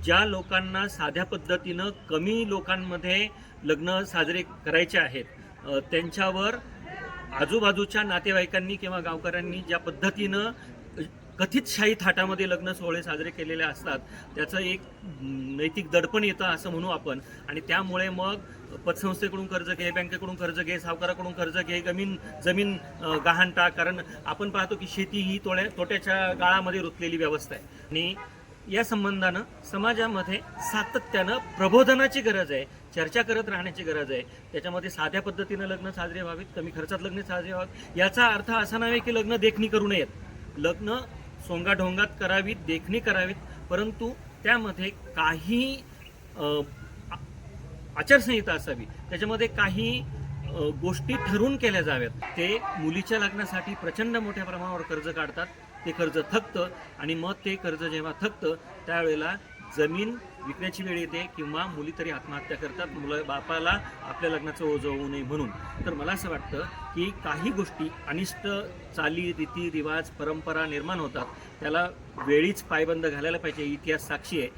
ज्या लोकांना साध्या पद्धतीनं कमी लोकांमध्ये लग्न साजरे करायचे आहेत, त्यांच्यावर आजूबाजूच्या नातेवाईकांनी किंवा गावकऱ्यांनी ज्या पद्धतीनं कथित शाही थाटामध्ये लग्न सोहळे साजरे केलेले असतात, त्याचं एक नैतिक दडपण येतं असं म्हणू आपण. आणि त्यामुळे मग पतसंस्थेकडून कर्ज घे, बँकेकडून कर्ज घे, सावकाराकडून कर्ज घे, जमीन गहाण टाक. कारण आपण पाहतो की शेती ही तोट्याच्या गाळामध्ये रुतलेली व्यवस्था आहे. आणि या संबंधानं समाजामध्ये सातत्यानं प्रबोधनाची गरज आहे, चर्चा करत राहण्याची गरज आहे. त्याच्यामध्ये साध्या पद्धतीनं लग्न साजरे व्हावीत, कमी खर्चात लग्न साजरे व्हावेत. याचा अर्थ असा नाही की लग्न देखणी करू नयेत. लग्न सोंगाढोंगात करावीत, देखणी करावीत, परंतु त्यामध्ये काही आचारसंहिता असावी, त्याच्यामध्ये काही गोष्टी ठरवून केल्या जाव्यात. ते मुलीच्या लग्नासाठी प्रचंड मोठ्या प्रमाणावर कर्ज काढतात, ते कर्ज थकतं आणि मग ते कर्ज जेव्हा थकतं त्यावेळेला जमीन विकण्याची वेळ येते किंवा मुली तरी आत्महत्या करतात, बापाला आपल्या लग्नाचं ओझं होऊ नये म्हणून. तर मला असं वाटतं की काही गोष्टी अनिष्ट चाली, रीती, रिवाज, परंपरा निर्माण होतात, त्याला वेळीच पायबंद घालायला पाहिजे. इतिहास साक्षी आहे.